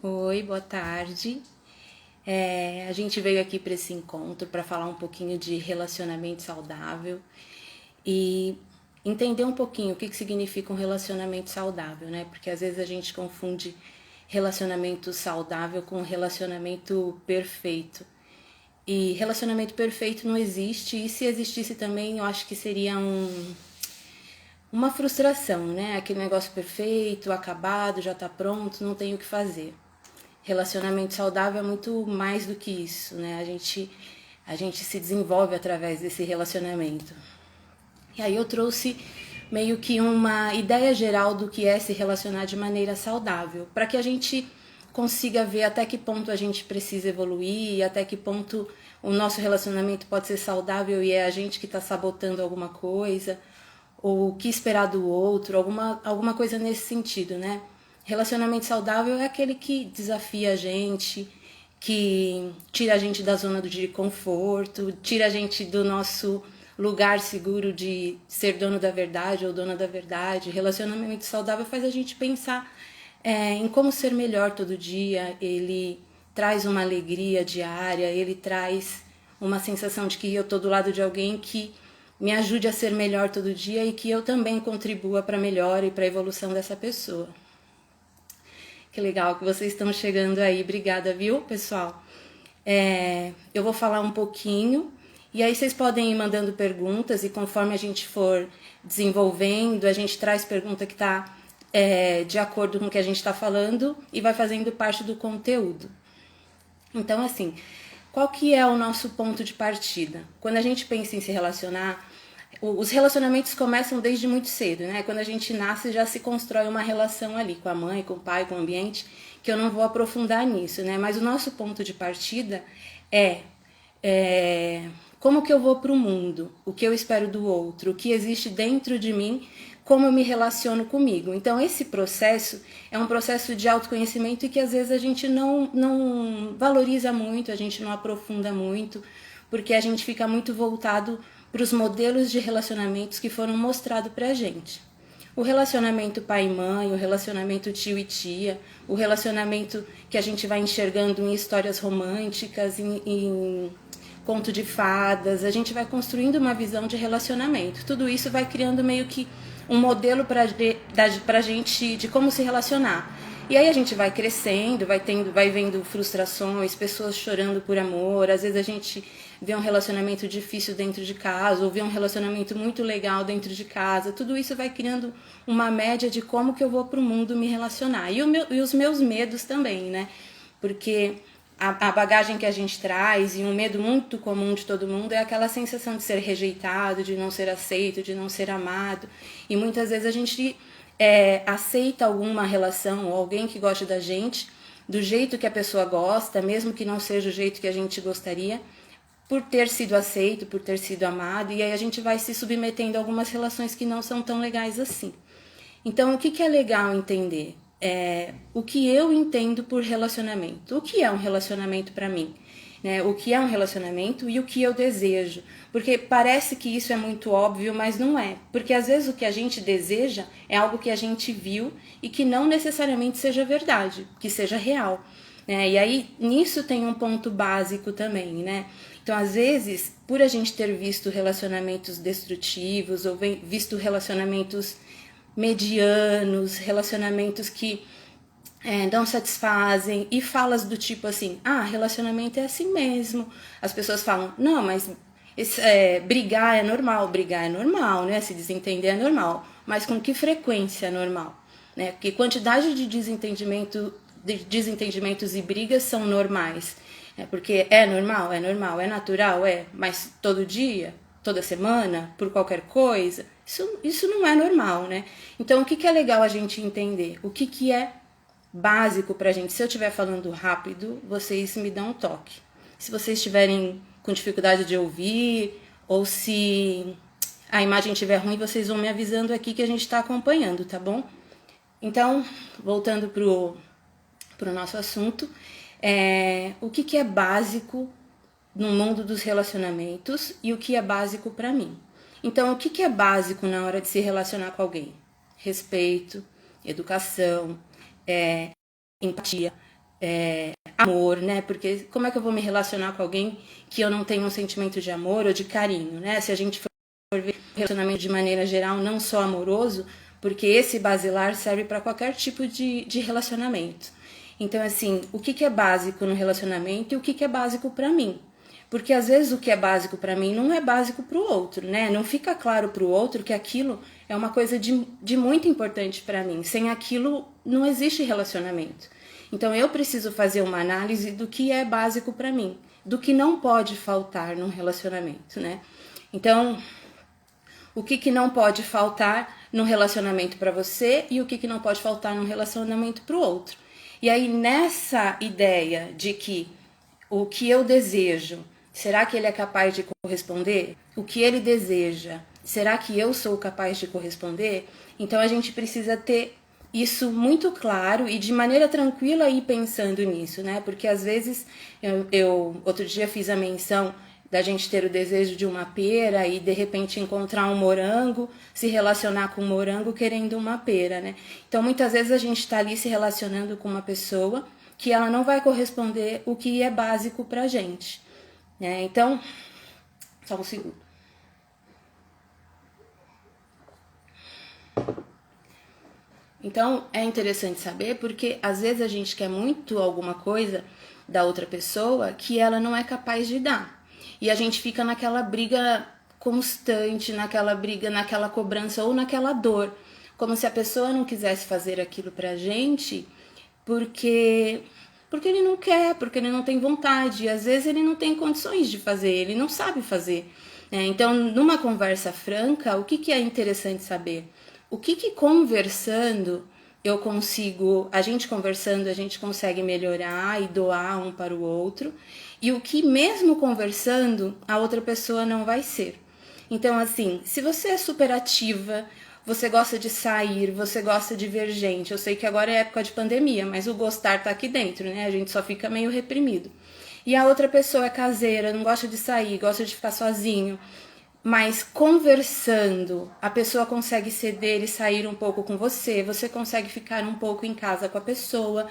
Oi, boa tarde. A gente veio aqui para esse encontro para falar um pouquinho de relacionamento saudável e entender um pouquinho o que significa um relacionamento saudável, né? Porque às vezes a gente confunde relacionamento saudável com relacionamento perfeito. E relacionamento perfeito não existe, e se existisse também, eu acho que seria uma frustração, né? Aquele negócio perfeito, acabado, já tá pronto, não tem o que fazer. Relacionamento saudável é muito mais do que isso, né? A gente se desenvolve através desse relacionamento. E aí eu trouxe meio que uma ideia geral do que é se relacionar de maneira saudável, para que a gente consiga ver até que ponto a gente precisa evoluir, até que ponto o nosso relacionamento pode ser saudável e é a gente que está sabotando alguma coisa, ou o que esperar do outro, alguma coisa nesse sentido, né? Relacionamento saudável é aquele que desafia a gente, que tira a gente da zona de conforto, tira a gente do nosso lugar seguro de ser dono da verdade ou dona da verdade. Relacionamento saudável faz a gente pensar em como ser melhor todo dia. Ele traz uma alegria diária, ele traz uma sensação de que eu estou do lado de alguém que me ajude a ser melhor todo dia e que eu também contribua para a melhora e para a evolução dessa pessoa. Que legal que vocês estão chegando aí. Obrigada, viu, pessoal? Eu vou falar um pouquinho e aí vocês podem ir mandando perguntas e conforme a gente for desenvolvendo, a gente traz pergunta que está de acordo com o que a gente está falando e vai fazendo parte do conteúdo. Então, assim, qual que é o nosso ponto de partida? Quando a gente pensa em se relacionar, os relacionamentos começam desde muito cedo, né? Quando a gente nasce, já se constrói uma relação ali com a mãe, com o pai, com o ambiente, que eu não vou aprofundar nisso, né? Mas o nosso ponto de partida é como que eu vou para o mundo, o que eu espero do outro, o que existe dentro de mim, como eu me relaciono comigo. Então, esse processo é um processo de autoconhecimento e que às vezes a gente não valoriza muito, a gente não aprofunda muito, porque a gente fica muito voltado para os modelos de relacionamentos que foram mostrados para a gente. O relacionamento pai e mãe, o relacionamento tio e tia, o relacionamento que a gente vai enxergando em histórias românticas, em conto de fadas, a gente vai construindo uma visão de relacionamento. Tudo isso vai criando meio que um modelo pra gente de como se relacionar. E aí a gente vai crescendo, vai vendo frustrações, pessoas chorando por amor, às vezes a gente vê um relacionamento difícil dentro de casa, ou vê um relacionamento muito legal dentro de casa. Tudo isso vai criando uma média de como que eu vou pro mundo me relacionar. E os meus medos também, né? Porque a bagagem que a gente traz e um medo muito comum de todo mundo é aquela sensação de ser rejeitado, de não ser aceito, de não ser amado. E muitas vezes a gente aceita alguma relação ou alguém que gosta da gente do jeito que a pessoa gosta, mesmo que não seja o jeito que a gente gostaria, por ter sido aceito, por ter sido amado, e aí a gente vai se submetendo a algumas relações que não são tão legais assim. Então, o que é legal entender? O que eu entendo por relacionamento. O que é um relacionamento para mim? Né? O que é um relacionamento e o que eu desejo. Porque parece que isso é muito óbvio, mas não é. Porque às vezes o que a gente deseja é algo que a gente viu e que não necessariamente seja verdade, que seja real. Né? E aí, nisso tem um ponto básico também, né? Então, às vezes, por a gente ter visto relacionamentos destrutivos ou visto relacionamentos medianos, relacionamentos que não satisfazem e falas do tipo assim, relacionamento é assim mesmo. As pessoas falam, não, mas brigar é normal, né? Se desentender é normal, mas com que frequência é normal? Né? Porque quantidade de desentendimentos e brigas são normais. Porque é normal, é natural, mas todo dia, toda semana, por qualquer coisa, isso não é normal, né? Então, o que é legal a gente entender? O que é básico pra gente? Se eu estiver falando rápido, vocês me dão um toque. Se vocês estiverem com dificuldade de ouvir, ou se a imagem estiver ruim, vocês vão me avisando aqui que a gente está acompanhando, tá bom? Então, voltando pro nosso assunto, o que é básico no mundo dos relacionamentos e o que é básico para mim. Então, o que é básico na hora de se relacionar com alguém? Respeito, educação, empatia, amor, né? Porque como é que eu vou me relacionar com alguém que eu não tenho um sentimento de amor ou de carinho, né? Se a gente for ver relacionamento de maneira geral, não só amoroso, porque esse basilar serve para qualquer tipo de relacionamento. Então, assim, o que é básico no relacionamento e o que é básico para mim? Porque às vezes o que é básico para mim não é básico para o outro, né? Não fica claro para o outro que aquilo é uma coisa de muito importante para mim. Sem aquilo não existe relacionamento. Então eu preciso fazer uma análise do que é básico para mim, do que não pode faltar num relacionamento, né? Então, o que não pode faltar no relacionamento para você e o que não pode faltar no relacionamento para o outro. E aí, nessa ideia de que o que eu desejo, será que ele é capaz de corresponder? O que ele deseja, será que eu sou capaz de corresponder? Então a gente precisa ter isso muito claro e de maneira tranquila ir pensando nisso, né? Porque às vezes eu outro dia fiz a menção da gente ter o desejo de uma pera e de repente encontrar um morango, se relacionar com um morango querendo uma pera, né? Então muitas vezes a gente está ali se relacionando com uma pessoa que ela não vai corresponder o que é básico pra gente, né? Então, só um segundo. Então, é interessante saber porque às vezes a gente quer muito alguma coisa da outra pessoa que ela não é capaz de dar. E a gente fica naquela briga constante, naquela briga, naquela cobrança ou naquela dor. Como se a pessoa não quisesse fazer aquilo pra gente porque ele não quer, porque ele não tem vontade. E às vezes ele não tem condições de fazer, ele não sabe fazer. Então, numa conversa franca, o que é interessante saber? O que conversando eu consigo, a gente conversando, a gente consegue melhorar e doar um para o outro, e o que mesmo conversando, a outra pessoa não vai ser. Então, assim, se você é super ativa, você gosta de sair, você gosta de ver gente, eu sei que agora é época de pandemia, mas o gostar tá aqui dentro, né? A gente só fica meio reprimido. E a outra pessoa é caseira, não gosta de sair, gosta de ficar sozinho, mas conversando, a pessoa consegue ceder e sair um pouco com você, você consegue ficar um pouco em casa com a pessoa,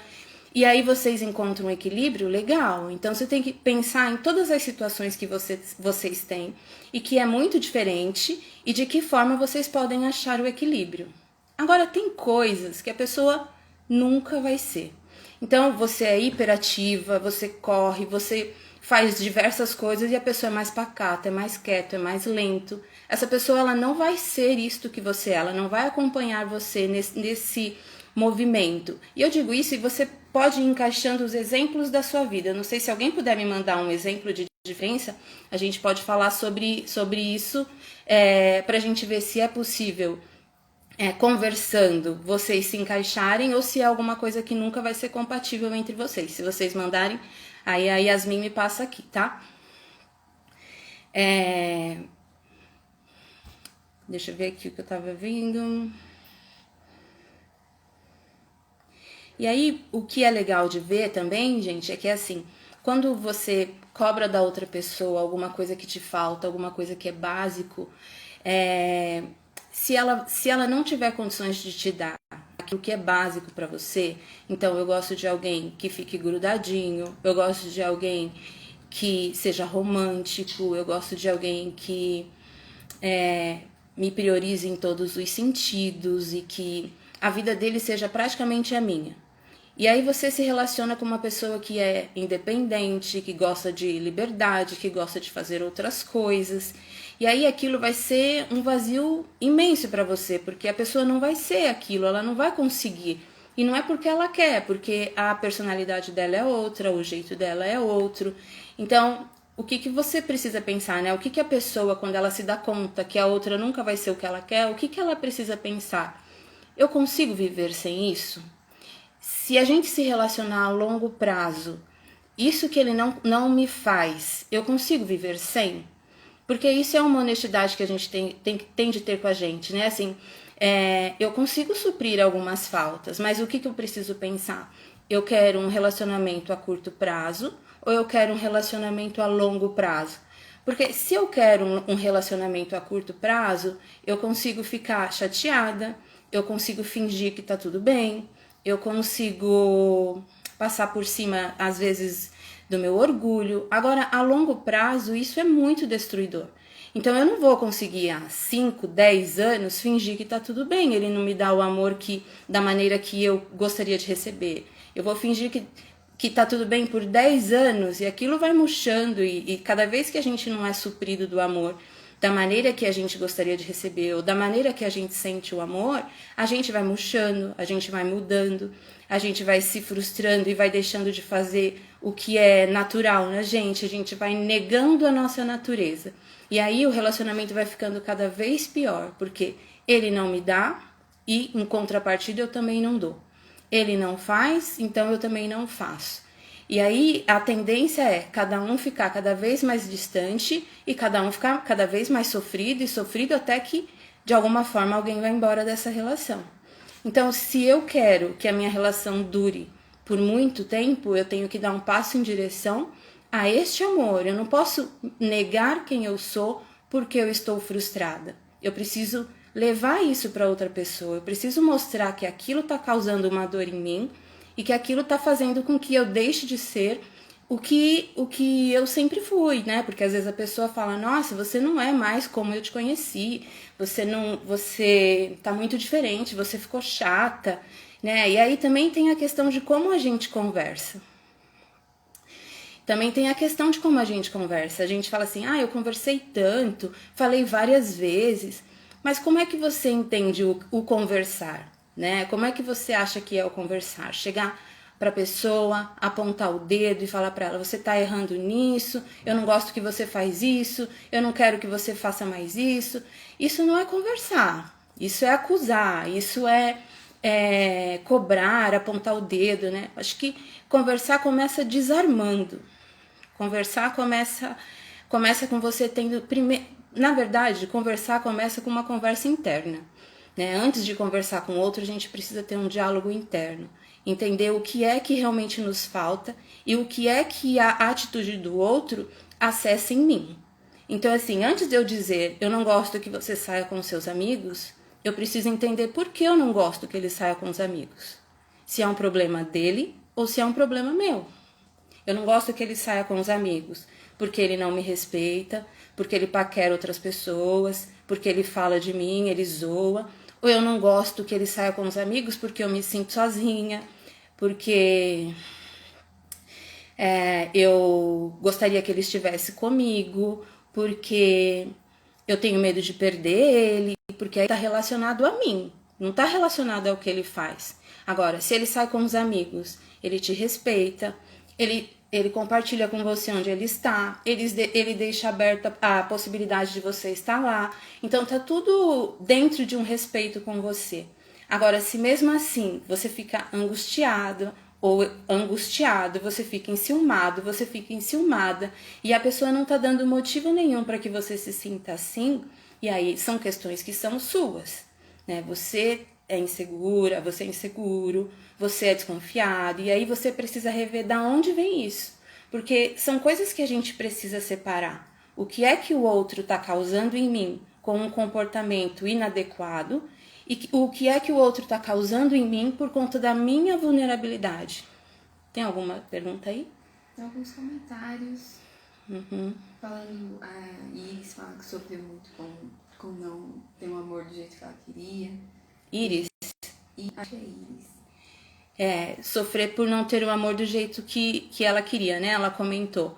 e aí vocês encontram um equilíbrio legal. Então você tem que pensar em todas as situações que vocês têm e que é muito diferente e de que forma vocês podem achar o equilíbrio. Agora, tem coisas que a pessoa nunca vai ser. Então você é hiperativa, você corre, você faz diversas coisas e a pessoa é mais pacata, é mais quieto, é mais lento. Essa pessoa ela não vai ser isto que você é, ela não vai acompanhar você nesse movimento. E eu digo isso e você pode ir encaixando os exemplos da sua vida. Eu não sei se alguém puder me mandar um exemplo de diferença, a gente pode falar sobre isso para a gente ver se é possível conversando vocês se encaixarem ou se é alguma coisa que nunca vai ser compatível entre vocês. Se vocês mandarem, aí a Yasmin me passa aqui, tá? Deixa eu ver aqui o que eu tava vendo. E aí, o que é legal de ver também, gente, é que assim, quando você cobra da outra pessoa alguma coisa que te falta, alguma coisa que é básico, se ela não tiver condições de te dar aquilo que é básico para você, então eu gosto de alguém que fique grudadinho, eu gosto de alguém que seja romântico, eu gosto de alguém que me priorize em todos os sentidos e que a vida dele seja praticamente a minha. E aí você se relaciona com uma pessoa que é independente, que gosta de liberdade, que gosta de fazer outras coisas. E aí aquilo vai ser um vazio imenso para você, porque a pessoa não vai ser aquilo, ela não vai conseguir. E não é porque ela quer, porque a personalidade dela é outra, o jeito dela é outro. Então, o que você precisa pensar, né? O que a pessoa, quando ela se dá conta que a outra nunca vai ser o que ela quer, o que ela precisa pensar? Eu consigo viver sem isso? Se a gente se relacionar a longo prazo, isso que ele não me faz, eu consigo viver sem? Porque isso é uma honestidade que a gente tem de ter com a gente, né? Assim, eu consigo suprir algumas faltas, mas o que eu preciso pensar? Eu quero um relacionamento a curto prazo ou eu quero um relacionamento a longo prazo? Porque se eu quero um relacionamento a curto prazo, eu consigo ficar chateada, eu consigo fingir que tá tudo bem, eu consigo passar por cima, às vezes, do meu orgulho. Agora, a longo prazo, isso é muito destruidor. Então, eu não vou conseguir há 5, 10 anos fingir que tá tudo bem, ele não me dá o amor da maneira que eu gostaria de receber. Eu vou fingir que tá tudo bem por 10 anos e aquilo vai murchando e cada vez que a gente não é suprido do amor da maneira que a gente gostaria de receber ou da maneira que a gente sente o amor, a gente vai murchando, a gente vai mudando, a gente vai se frustrando e vai deixando de fazer o que é natural na gente, a gente vai negando a nossa natureza. E aí o relacionamento vai ficando cada vez pior, porque ele não me dá e em contrapartida eu também não dou. Ele não faz, então eu também não faço. E aí a tendência é cada um ficar cada vez mais distante e cada um ficar cada vez mais sofrido e sofrido até que de alguma forma alguém vai embora dessa relação. Então, se eu quero que a minha relação dure por muito tempo, eu tenho que dar um passo em direção a este amor. Eu não posso negar quem eu sou porque eu estou frustrada. Eu preciso levar isso para outra pessoa. Eu preciso mostrar que aquilo está causando uma dor em mim e que aquilo está fazendo com que eu deixe de ser o que eu sempre fui, né? Porque às vezes a pessoa fala, nossa, você não é mais como eu te conheci, você tá muito diferente, você ficou chata, né? E aí também tem a questão de como a gente conversa. Também tem a questão de como a gente conversa. A gente fala assim, eu conversei tanto, falei várias vezes, mas como é que você entende o conversar, né? Como é que você acha que é o conversar? Chegar para a pessoa, apontar o dedo e falar para ela, você está errando nisso, eu não gosto que você faz isso, eu não quero que você faça mais isso. Isso não é conversar, isso é acusar, isso é cobrar, apontar o dedo, né? Acho que conversar começa desarmando. Conversar começa com você tendo... Na verdade, conversar começa com uma conversa interna, né? Antes de conversar com outro, a gente precisa ter um diálogo interno. Entender o que é que realmente nos falta e o que é que a atitude do outro acessa em mim. Então, assim, antes de eu dizer eu não gosto que você saia com seus amigos, eu preciso entender por que eu não gosto que ele saia com os amigos. Se é um problema dele ou se é um problema meu. Eu não gosto que ele saia com os amigos, porque ele não me respeita, porque ele paquera outras pessoas, porque ele fala de mim, ele zoa. Ou eu não gosto que ele saia com os amigos porque eu me sinto sozinha, porque eu gostaria que ele estivesse comigo, porque eu tenho medo de perder ele, porque aí tá relacionado a mim, não tá relacionado ao que ele faz. Agora, se ele sai com os amigos, ele te respeita, ele compartilha com você onde ele está, ele deixa aberta a possibilidade de você estar lá. Então tá tudo dentro de um respeito com você. Agora, se mesmo assim você fica angustiado ou angustiado, você fica enciumado, você fica enciumada e a pessoa não tá dando motivo nenhum para que você se sinta assim, e aí são questões que são suas, né? Você é insegura, você é inseguro, você é desconfiado, e aí você precisa rever da onde vem isso. Porque são coisas que a gente precisa separar. O que é que o outro está causando em mim com um comportamento inadequado e o que é que o outro está causando em mim por conta da minha vulnerabilidade. Tem alguma pergunta aí? Tem alguns comentários falando, a Iris fala que sofreu muito com não ter um amor do jeito que ela queria. Iris? Acho que é Iris. Sofrer por não ter o amor do jeito que ela queria, né? Ela comentou.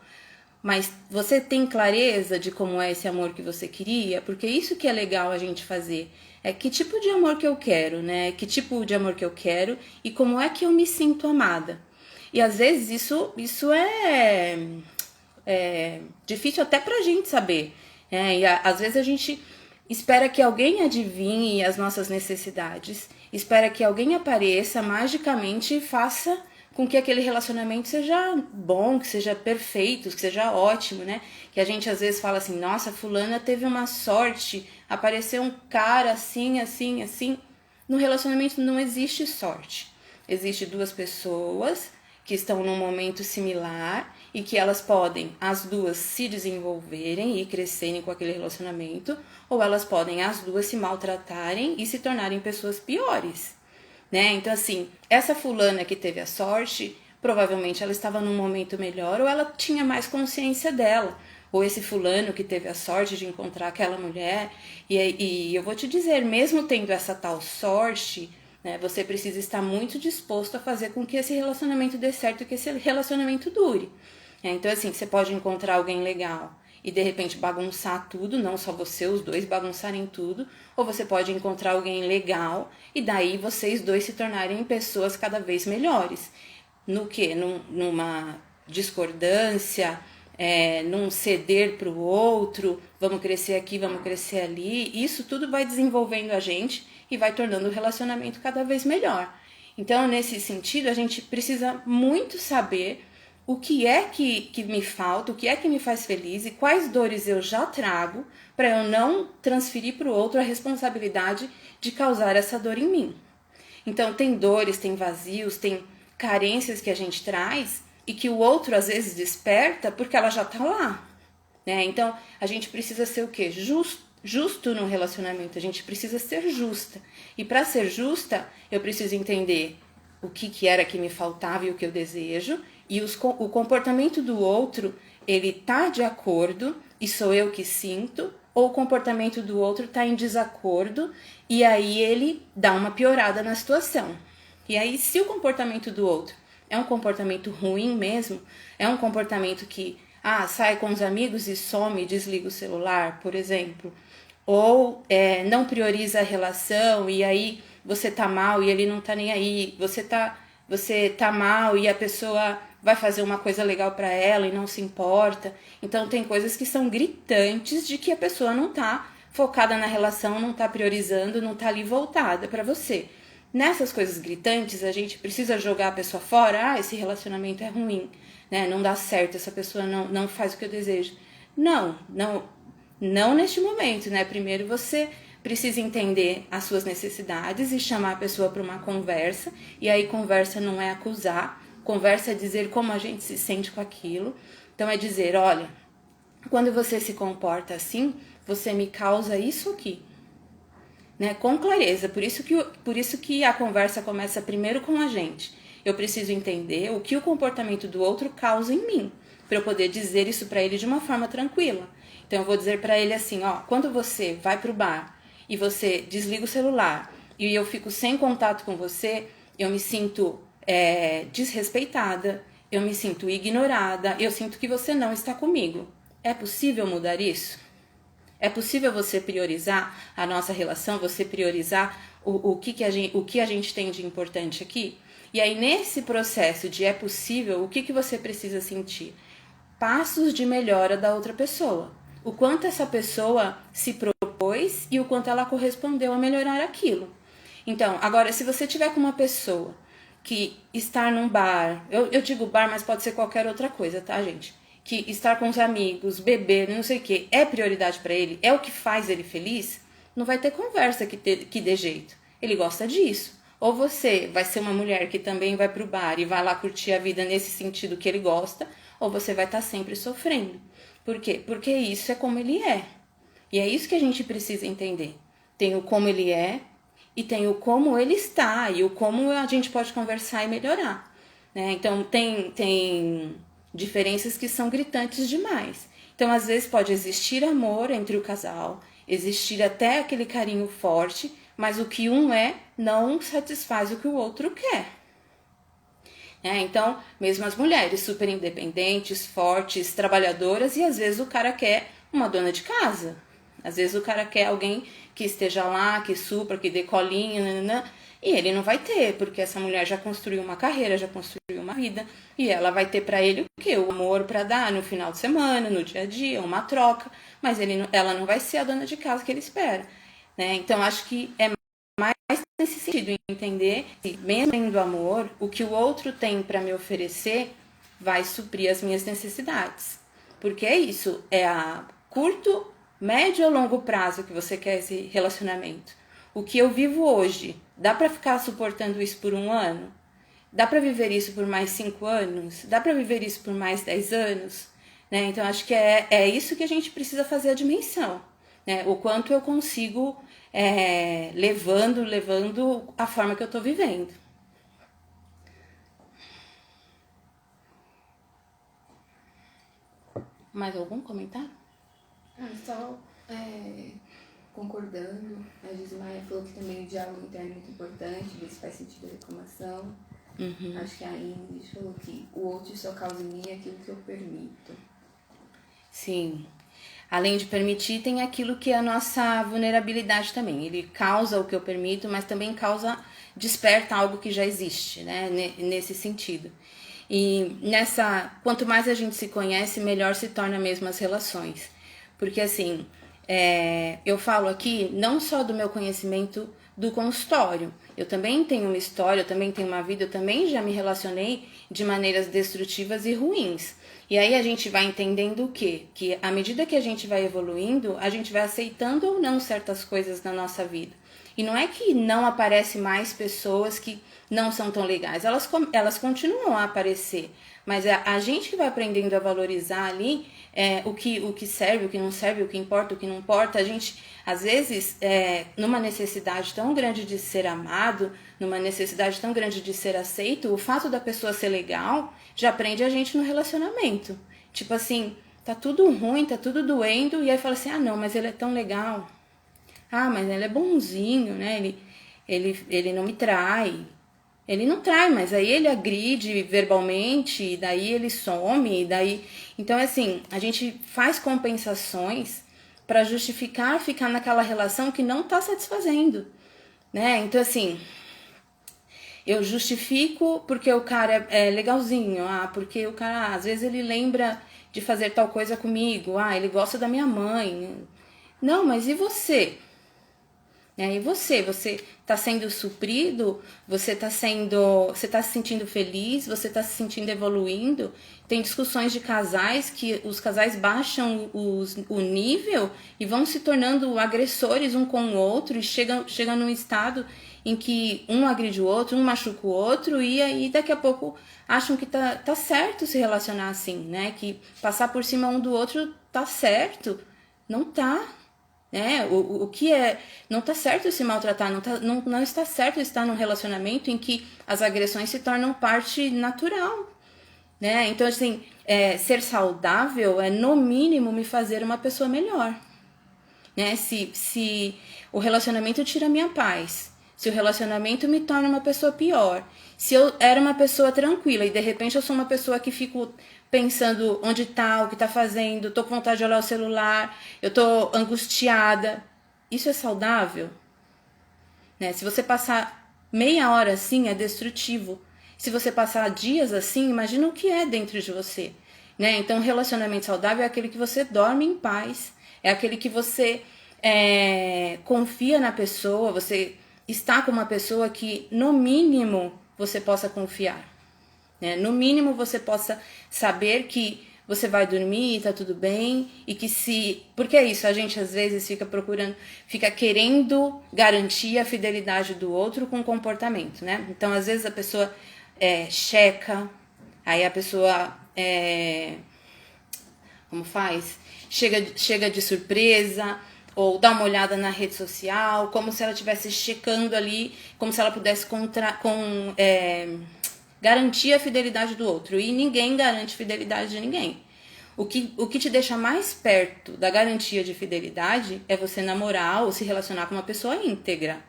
Mas você tem clareza de como é esse amor que você queria? Porque isso que é legal a gente fazer. É que tipo de amor que eu quero, né? Que tipo de amor que eu quero e como é que eu me sinto amada. E às vezes isso é difícil até pra gente saber. E às vezes a gente espera que alguém adivinhe as nossas necessidades, espera que alguém apareça magicamente e faça com que aquele relacionamento seja bom, que seja perfeito, que seja ótimo, né? Que a gente às vezes fala assim, nossa, fulana teve uma sorte, apareceu um cara assim, assim, assim. No relacionamento não existe sorte. Existe duas pessoas que estão num momento similar e que elas podem, as duas, se desenvolverem e crescerem com aquele relacionamento, ou elas podem, as duas, se maltratarem e se tornarem pessoas piores, né? Então, assim, essa fulana que teve a sorte provavelmente ela estava num momento melhor ou ela tinha mais consciência dela. Ou esse fulano que teve a sorte de encontrar aquela mulher. E eu vou te dizer, mesmo tendo essa tal sorte, né, você precisa estar muito disposto a fazer com que esse relacionamento dê certo, que esse relacionamento dure. Então, assim, você pode encontrar alguém legal e de repente bagunçar tudo, não só você, os dois bagunçarem tudo, ou você pode encontrar alguém legal e daí vocês dois se tornarem pessoas cada vez melhores. No que? Numa discordância, num ceder para o outro, vamos crescer aqui, vamos crescer ali. Isso tudo vai desenvolvendo a gente e vai tornando o relacionamento cada vez melhor. Então, nesse sentido, a gente precisa muito saber o que é que me falta, o que é que me faz feliz e quais dores eu já trago para eu não transferir para o outro a responsabilidade de causar essa dor em mim. Então, tem dores, tem vazios, tem carências que a gente traz e que o outro às vezes desperta porque ela já tá lá, né? Então, a gente precisa ser o quê? Justo no relacionamento, a gente precisa ser justa. E para ser justa, eu preciso entender o que era que me faltava e o que eu desejo, e o comportamento do outro, ele tá de acordo e sou eu que sinto, ou o comportamento do outro tá em desacordo e aí ele dá uma piorada na situação. E aí, se o comportamento do outro é um comportamento ruim mesmo, é um comportamento que sai com os amigos e some e desliga o celular, por exemplo, ou não prioriza a relação e aí você tá mal e ele não tá nem aí, você tá mal e a pessoa vai fazer uma coisa legal para ela e não se importa. Então tem coisas que são gritantes de que a pessoa não tá focada na relação, não tá priorizando, não tá ali voltada para você. Nessas coisas gritantes, a gente precisa jogar a pessoa fora. Esse relacionamento é ruim, né? Não dá certo, essa pessoa não faz o que eu desejo. Não neste momento, né? Primeiro você precisa entender as suas necessidades e chamar a pessoa para uma conversa. E aí conversa não é acusar, conversa é dizer como a gente se sente com aquilo. Então é dizer, olha, quando você se comporta assim, você me causa isso aqui. Né, com clareza, por isso que a conversa começa primeiro com a gente. Eu preciso entender o que o comportamento do outro causa em mim, para eu poder dizer isso para ele de uma forma tranquila. Então eu vou dizer para ele assim, quando você vai pro bar e você desliga o celular e eu fico sem contato com você, eu me sinto desrespeitada, eu me sinto ignorada, eu sinto que você não está comigo. É possível mudar isso? É possível você priorizar a nossa relação, você priorizar o que a gente tem de importante aqui? E aí, nesse processo de é possível, o que você precisa sentir? Passos de melhora da outra pessoa. O quanto essa pessoa se propôs e o quanto ela correspondeu a melhorar aquilo. Então, agora, se você tiver com uma pessoa que está num bar, eu digo bar, mas pode ser qualquer outra coisa, tá, gente? Que estar com os amigos, beber, não sei o que, é prioridade para ele, é o que faz ele feliz, não vai ter conversa que dê jeito. Ele gosta disso. Ou você vai ser uma mulher que também vai pro bar e vai lá curtir a vida nesse sentido que ele gosta, ou você vai estar sempre sofrendo. Por quê? Porque isso é como ele é. E é isso que a gente precisa entender. Tem o como ele é e tem o como ele está e o como a gente pode conversar e melhorar. Né? Então tem diferenças que são gritantes demais. Então, às vezes, pode existir amor entre o casal, existir até aquele carinho forte, mas o que um não satisfaz o que o outro quer. Então, mesmo as mulheres super independentes, fortes, trabalhadoras, e às vezes o cara quer uma dona de casa. Às vezes o cara quer alguém que esteja lá, que supra, que dê colinha, e ele não vai ter, porque essa mulher já construiu uma carreira, já construiu uma vida, e ela vai ter para ele o quê? O amor para dar no final de semana, no dia a dia, uma troca, mas ela não vai ser a dona de casa que ele espera. Né? Então, acho que é mais nesse sentido, entender que, mesmo tendo amor, o que o outro tem para me oferecer vai suprir as minhas necessidades. Porque é isso, é a curto, médio ou longo prazo que você quer esse relacionamento. O que eu vivo hoje, dá para ficar suportando isso por 1 ano? Dá para viver isso por mais 5 anos? Dá para viver isso por mais 10 anos? Né? Então, acho que é isso que a gente precisa fazer a dimensão. Né? O quanto eu consigo levando a forma que eu estou vivendo. Mais algum comentário? Só concordando, a Gismaia falou que também o diálogo interno é muito importante, ver se faz sentido a reclamação. Acho que a Ingrid falou que o outro só causa em mim aquilo que eu permito. Sim. Além de permitir, tem aquilo que é a nossa vulnerabilidade também. Ele causa o que eu permito, mas também desperta algo que já existe, né? Nesse sentido. E quanto mais a gente se conhece, melhor se tornam mesmo as relações. Porque assim, eu falo aqui não só do meu conhecimento do consultório. Eu também tenho uma história, eu também tenho uma vida, eu também já me relacionei de maneiras destrutivas e ruins. E aí a gente vai entendendo o quê? Que à medida que a gente vai evoluindo, a gente vai aceitando ou não certas coisas na nossa vida. E não é que não aparecem mais pessoas que não são tão legais, elas continuam a aparecer, mas é a gente que vai aprendendo a valorizar ali o que serve, o que não serve, o que importa, o que não importa. A gente, às vezes, numa necessidade tão grande de ser amado, numa necessidade tão grande de ser aceito, o fato da pessoa ser legal já prende a gente no relacionamento. Tipo assim, tá tudo ruim, tá tudo doendo, e aí fala assim, não, mas ele é tão legal. Mas ele é bonzinho, né? Ele não me trai. Ele não trai, mas aí ele agride verbalmente, e daí ele some, e daí... Então, assim, a gente faz compensações para justificar ficar naquela relação que não tá satisfazendo, né? Então, assim, eu justifico porque o cara é legalzinho, porque o cara, às vezes, ele lembra de fazer tal coisa comigo, ele gosta da minha mãe. Não, mas e você? E você está sendo suprido? Você está se sentindo feliz? Você está se sentindo evoluindo? Tem discussões de casais que os casais baixam o nível e vão se tornando agressores um com o outro e chegam num estado em que um agride o outro, um machuca o outro, e aí daqui a pouco acham que tá certo se relacionar assim, né? Que passar por cima um do outro tá certo. Não tá. O que não está certo se maltratar, não está certo estar num relacionamento em que as agressões se tornam parte natural, né? Então, assim, ser saudável é, no mínimo, me fazer uma pessoa melhor, né? Se o relacionamento tira a minha paz, se o relacionamento me torna uma pessoa pior, se eu era uma pessoa tranquila e de repente eu sou uma pessoa que fico pensando onde tá, o que tá fazendo, tô com vontade de olhar o celular, eu tô angustiada. Isso é saudável? Né? Se você passar meia hora assim, é destrutivo. Se você passar dias assim, imagina o que é dentro de você. Né? Então, relacionamento saudável é aquele que você dorme em paz, é aquele que você confia na pessoa, você está com uma pessoa que, no mínimo, você possa confiar. Né? No mínimo você possa saber que você vai dormir e tá tudo bem, e que porque é isso, a gente às vezes fica querendo garantir a fidelidade do outro com comportamento, né? Então às vezes a pessoa checa, aí a pessoa como faz? Chega de surpresa, ou dá uma olhada na rede social, como se ela estivesse checando ali, como se ela pudesse garantir a fidelidade do outro. E ninguém garante fidelidade de ninguém. O que te deixa mais perto da garantia de fidelidade é você namorar ou se relacionar com uma pessoa íntegra.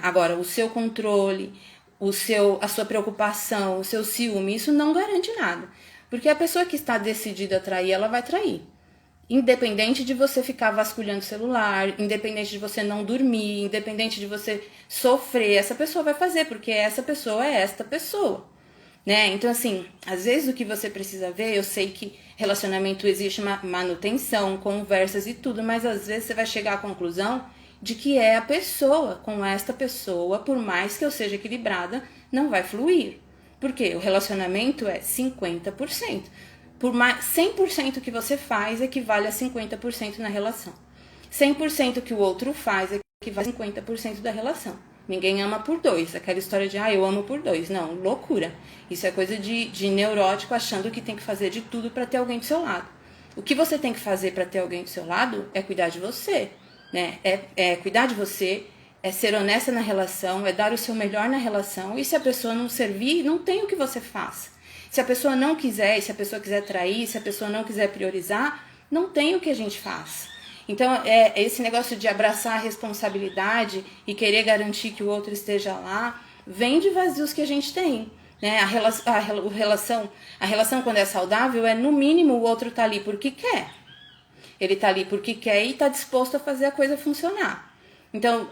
Agora, o seu controle, a sua preocupação, o seu ciúme, isso não garante nada. Porque a pessoa que está decidida a trair, ela vai trair. Independente de você ficar vasculhando o celular, independente de você não dormir, independente de você sofrer, essa pessoa vai fazer, porque essa pessoa é esta pessoa, né? Então, assim, às vezes o que você precisa ver, eu sei que relacionamento existe uma manutenção, conversas e tudo, mas às vezes você vai chegar à conclusão de que é a pessoa, com esta pessoa, por mais que eu seja equilibrada, não vai fluir. Por quê? O relacionamento é 50%. Por mais 100% que você faz equivale a 50% na relação. 100% que o outro faz equivale a 50% da relação. Ninguém ama por dois. Aquela história de, eu amo por dois. Não, loucura. Isso é coisa de neurótico achando que tem que fazer de tudo para ter alguém do seu lado. O que você tem que fazer para ter alguém do seu lado é cuidar de você. Né? É cuidar de você, é ser honesta na relação, é dar o seu melhor na relação. E se a pessoa não servir, não tem o que você faça. Se a pessoa não quiser, se a pessoa quiser trair, se a pessoa não quiser priorizar, não tem o que a gente faça. Então, esse negócio de abraçar a responsabilidade e querer garantir que o outro esteja lá, vem de vazios que a gente tem. Né? A relação, quando é saudável, no mínimo, o outro tá ali porque quer. Ele tá ali porque quer e tá disposto a fazer a coisa funcionar. Então,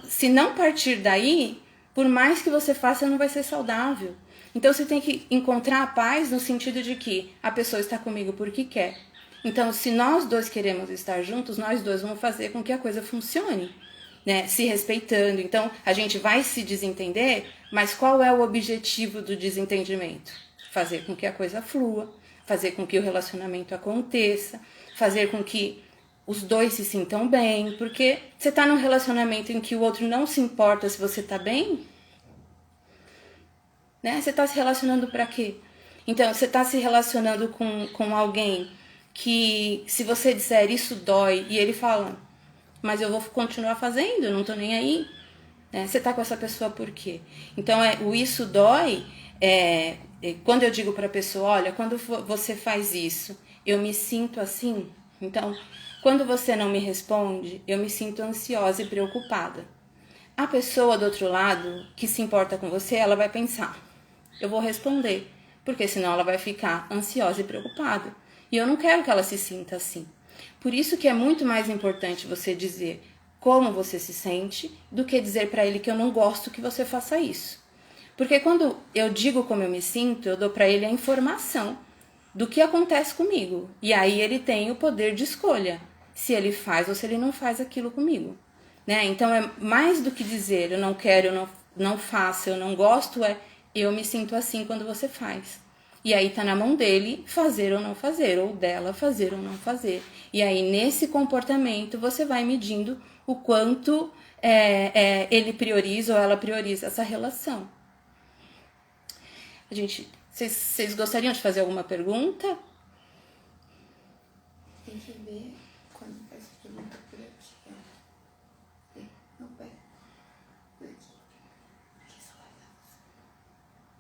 se não partir daí, por mais que você faça, não vai ser saudável. Então, você tem que encontrar a paz no sentido de que a pessoa está comigo porque quer. Então, se nós dois queremos estar juntos, nós dois vamos fazer com que a coisa funcione, né? Se respeitando. Então, a gente vai se desentender, mas qual é o objetivo do desentendimento? Fazer com que a coisa flua, fazer com que o relacionamento aconteça, fazer com que os dois se sintam bem, porque você está num relacionamento em que o outro não se importa se você está bem, né? Você está se relacionando para quê? Então, você está se relacionando com alguém que, se você disser isso dói, e ele fala, mas eu vou continuar fazendo, eu não tô nem aí, né? Você tá com essa pessoa por quê? Então, o isso dói, quando eu digo pra pessoa, olha, quando você faz isso, eu me sinto assim. Então, quando você não me responde, eu me sinto ansiosa e preocupada. A pessoa do outro lado, que se importa com você, ela vai pensar, eu vou responder, porque senão ela vai ficar ansiosa e preocupada. E eu não quero que ela se sinta assim. Por isso que é muito mais importante você dizer como você se sente do que dizer para ele que eu não gosto que você faça isso. Porque quando eu digo como eu me sinto, eu dou para ele a informação do que acontece comigo. E aí ele tem o poder de escolha, se ele faz ou se ele não faz aquilo comigo. Né? Então é mais do que dizer eu não quero, eu não faço, eu não gosto, eu me sinto assim quando você faz. E aí tá na mão dele fazer ou não fazer, ou dela fazer ou não fazer. E aí nesse comportamento você vai medindo o quanto ele prioriza ou ela prioriza essa relação. Vocês gostariam de fazer alguma pergunta? Tem que ver quando faz pergunta por aqui. Não, pera. Por aqui.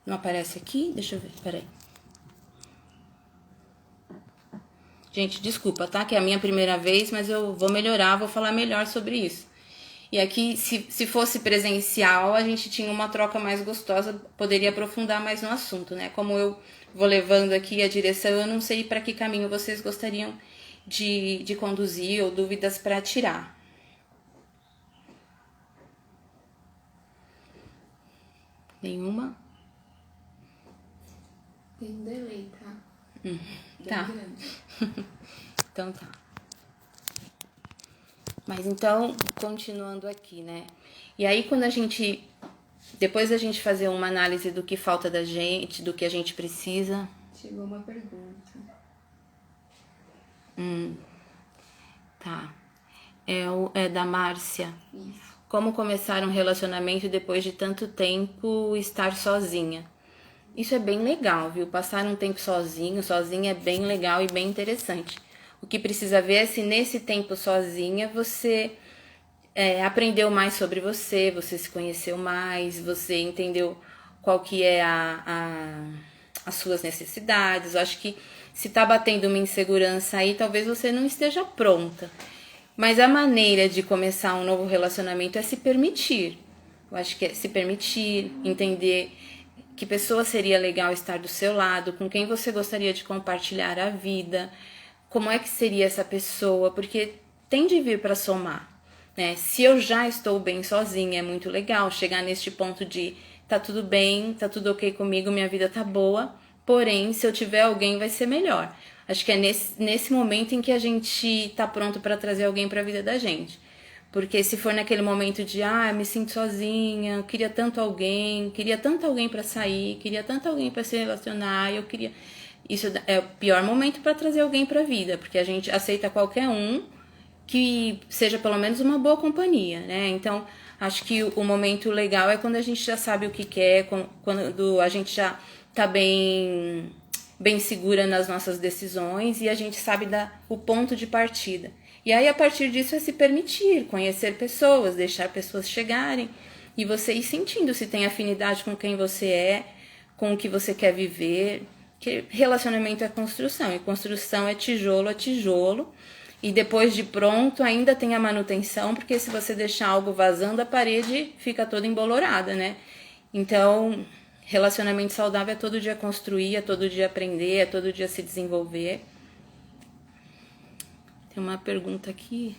Não aparece aqui? Deixa eu ver, peraí. Gente, desculpa, tá? Que é a minha primeira vez, mas eu vou melhorar, vou falar melhor sobre isso. E aqui, se fosse presencial, a gente tinha uma troca mais gostosa, poderia aprofundar mais no assunto, né? Como eu vou levando aqui a direção, eu não sei para que caminho vocês gostariam de conduzir ou dúvidas para tirar. Nenhuma? Tem um delay, tá? Tá. Grande. Então tá. Mas então, continuando aqui, né? E aí quando depois da gente fazer uma análise do que falta da gente, do que a gente precisa. Chegou uma pergunta. Tá. É da Márcia. Isso. Como começar um relacionamento depois de tanto tempo estar sozinha? Isso é bem legal, viu? Passar um tempo sozinha é bem legal e bem interessante. O que precisa ver é se nesse tempo sozinha você aprendeu mais sobre você se conheceu mais, você entendeu qual que é as suas necessidades. Eu acho que se tá batendo uma insegurança aí, talvez você não esteja pronta. Mas a maneira de começar um novo relacionamento é se permitir. Eu acho que é se permitir, entender que pessoa seria legal estar do seu lado, com quem você gostaria de compartilhar a vida, como é que seria essa pessoa, porque tem de vir para somar, né? Se eu já estou bem sozinha, é muito legal chegar neste ponto de tá tudo bem, tá tudo ok comigo, minha vida tá boa, porém, se eu tiver alguém vai ser melhor. Acho que é nesse momento em que a gente tá pronto para trazer alguém para a vida da gente. Porque se for naquele momento de, me sinto sozinha, queria tanto alguém para sair, queria tanto alguém para se relacionar, isso é o pior momento para trazer alguém para a vida, porque a gente aceita qualquer um que seja pelo menos uma boa companhia, né? Então, acho que o momento legal é quando a gente já sabe o que quer, quando a gente já tá bem segura nas nossas decisões e a gente sabe o ponto de partida. E aí, a partir disso, é se permitir, conhecer pessoas, deixar pessoas chegarem e você ir sentindo se tem afinidade com quem você é, com o que você quer viver, que relacionamento é construção, e construção é tijolo a tijolo, e depois de pronto ainda tem a manutenção, porque se você deixar algo vazando, a parede fica toda embolorada, né? Então, relacionamento saudável é todo dia construir, é todo dia aprender, é todo dia se desenvolver. Tem uma pergunta aqui.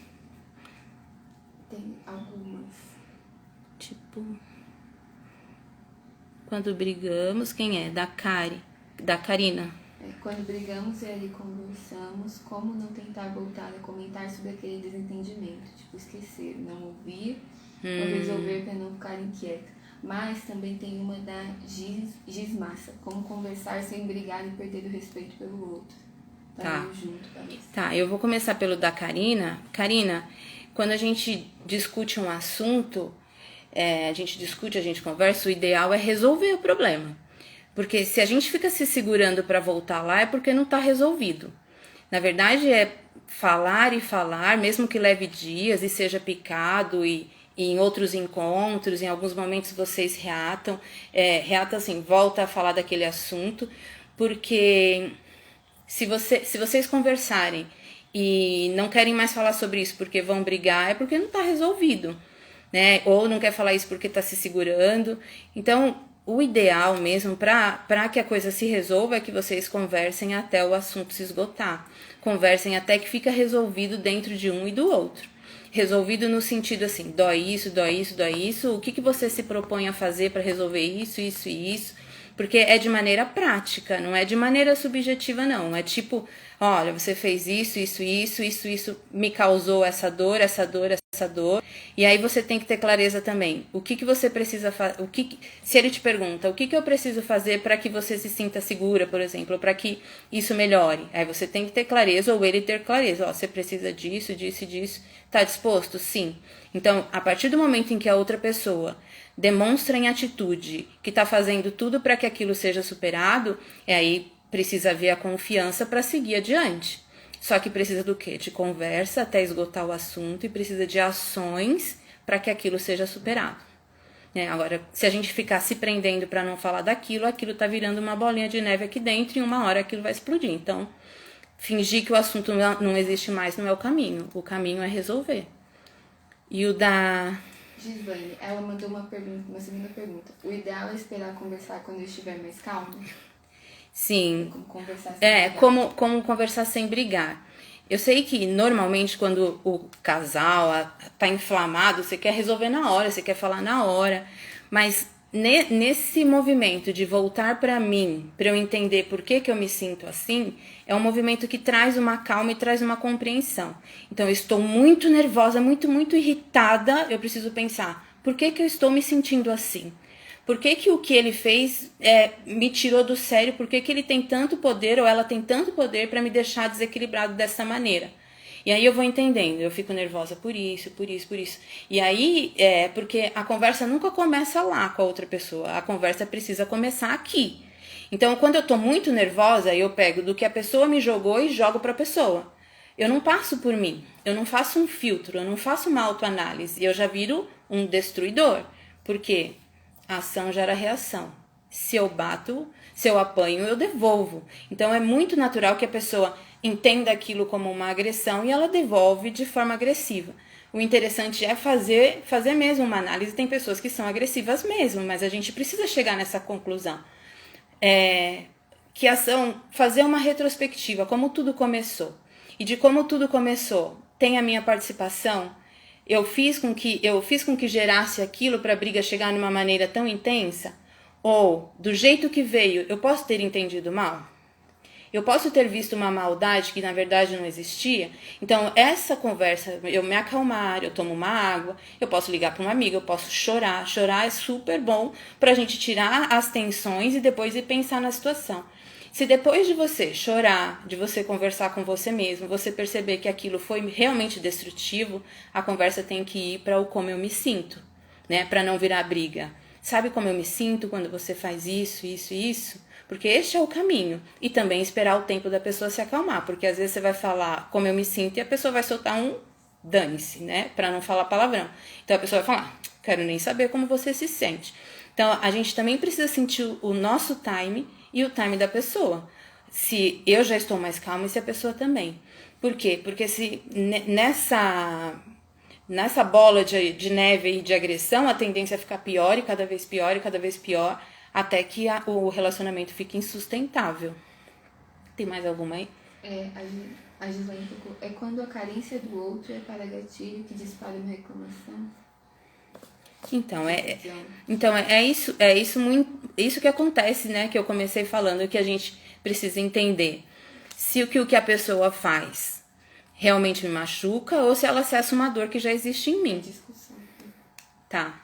Tem algumas. Tipo, quando brigamos, quem é? Da Karina. Quando brigamos e ali conversamos, como não tentar voltar a comentar sobre aquele desentendimento? Tipo, esquecer, não ouvir ou resolver para não ficar inquieta. Mas também tem uma da Gismassa, como conversar sem brigar e perder o respeito pelo outro. Tá. Junto, Tá, eu vou começar pelo da Karina. Karina, quando a gente discute um assunto, a gente conversa, o ideal é resolver o problema. Porque se a gente fica se segurando para voltar lá, é porque não está resolvido. Na verdade, é falar e falar, mesmo que leve dias e seja picado, e em outros encontros, em alguns momentos vocês reatam assim, volta a falar daquele assunto, porque se vocês conversarem e não querem mais falar sobre isso porque vão brigar, é porque não está resolvido, né? Ou não quer falar isso porque está se segurando. Então, o ideal mesmo para que a coisa se resolva é que vocês conversem até o assunto se esgotar. Conversem até que fica resolvido dentro de um e do outro. Resolvido no sentido assim, dói isso, dói isso, dói isso. O que você se propõe a fazer para resolver isso, isso e isso? Porque é de maneira prática, não é de maneira subjetiva, não. É tipo, olha, você fez isso, isso, isso, isso, isso me causou essa dor, essa dor, essa dor. E aí você tem que ter clareza também. O que você precisa fazer? Se ele te pergunta, o que eu preciso fazer para que você se sinta segura, por exemplo, para que isso melhore? Aí você tem que ter clareza, ou ele ter clareza. Ó, você precisa disso, disso e disso. Tá disposto? Sim. Então, a partir do momento em que a outra pessoa demonstra em atitude que está fazendo tudo para que aquilo seja superado, aí precisa haver a confiança para seguir adiante. Só que precisa do quê? De conversa até esgotar o assunto e precisa de ações para que aquilo seja superado. Agora, se a gente ficar se prendendo para não falar daquilo, aquilo está virando uma bolinha de neve aqui dentro e uma hora aquilo vai explodir. Então, fingir que o assunto não existe mais não é o caminho. O caminho é resolver. E o da... Gisvane, ela mandou uma segunda pergunta. O ideal é esperar conversar quando eu estiver mais calma? Sim. Como conversar sem brigar. Como conversar sem brigar. Eu sei que normalmente quando o casal tá inflamado, você quer resolver na hora, você quer falar na hora, mas nesse movimento de voltar para mim, para eu entender por que eu me sinto assim, é um movimento que traz uma calma e traz uma compreensão. Então, eu estou muito nervosa, muito, muito irritada, eu preciso pensar, por que eu estou me sentindo assim? Por que o que ele fez me tirou do sério? Por que ele tem tanto poder ou ela tem tanto poder para me deixar desequilibrado dessa maneira? E aí eu vou entendendo, eu fico nervosa por isso, por isso, por isso. E aí, porque a conversa nunca começa lá com a outra pessoa, a conversa precisa começar aqui. Então, quando eu tô muito nervosa, eu pego do que a pessoa me jogou e jogo pra pessoa. Eu não passo por mim, eu não faço um filtro, eu não faço uma autoanálise, eu já viro um destruidor. Por quê? A ação gera reação. Se eu bato, se eu apanho, eu devolvo. Então, é muito natural que a pessoa entenda aquilo como uma agressão e ela devolve de forma agressiva. O interessante é fazer mesmo uma análise. Tem pessoas que são agressivas mesmo, mas a gente precisa chegar nessa conclusão. Que ação, fazer uma retrospectiva, como tudo começou. E de como tudo começou, tem a minha participação? Eu fiz com que gerasse aquilo para a briga chegar numa maneira tão intensa? Ou, do jeito que veio, eu posso ter entendido mal? Eu posso ter visto uma maldade que na verdade não existia? Então, essa conversa, eu me acalmar, eu tomo uma água, eu posso ligar para uma amiga, eu posso chorar. Chorar é super bom para a gente tirar as tensões e depois ir pensar na situação. Se depois de você chorar, de você conversar com você mesmo, você perceber que aquilo foi realmente destrutivo, a conversa tem que ir para o como eu me sinto, né? Para não virar briga. Sabe como eu me sinto quando você faz isso, isso e isso? Porque este é o caminho. E também esperar o tempo da pessoa se acalmar. Porque às vezes você vai falar como eu me sinto e a pessoa vai soltar um dane-se, né? Para não falar palavrão. Então a pessoa vai falar, quero nem saber como você se sente. Então a gente também precisa sentir o nosso time e o time da pessoa. Se eu já estou mais calma e se a pessoa também. Por quê? Porque se nessa bola de neve e de agressão, a tendência é ficar pior e cada vez pior e cada vez pior, até que o relacionamento fique insustentável. Tem mais alguma aí? A Gislaine tocou. É quando a carência do outro é para gatilho que dispara uma reclamação? Então, isso que acontece, né? Que eu comecei falando, que a gente precisa entender se o que a pessoa faz realmente me machuca ou se ela acessa uma dor que já existe em mim. Discussão. Tá.